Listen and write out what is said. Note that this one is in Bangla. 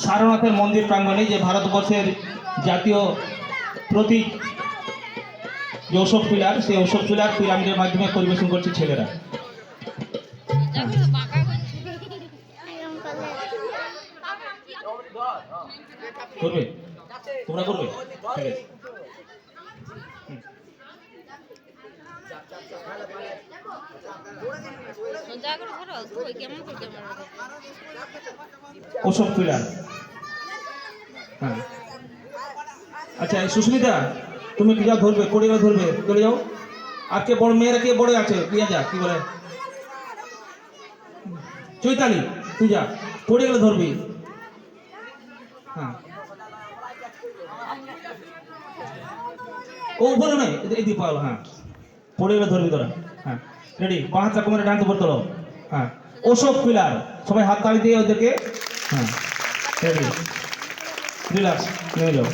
সারনাথের মন্দির প্রাঙ্গণে, যে ভারতবর্ষের জাতীয় প্রতীক যে অশোক পিলার, সেই অশোক পিলার পিরামিডের মাধ্যমে পরিবেশন করছে ছেলেরা। করবে, তোমরা করবে, ঠিক আছে। অশোক পিলার। হ্যাঁ, আচ্ছা সুস্মিতা, তুমি কি যা ধরবে, পড়ে গেলে ধরবে, চলে যাও। আর কে বড়, মেয়েরা কে বড় আছে, দিয়ে যা, কি বলে চৈতালি, তুই যা, পড়ে গেলে ধরবি। হ্যাঁ, ও বলো না, এই পাল, হ্যাঁ, পড়ে গেলে ধরবি তোরা। হ্যাঁ, রেডি, বাঁ হাতটা কোমরে, ডান উপর তোলো। হ্যাঁ, অশোক পিলার, সবাই হাত তালি দিয়ে ওদেরকে। হ্যাঁ, রেডি, রিল্যাক্স, নেমে যাও।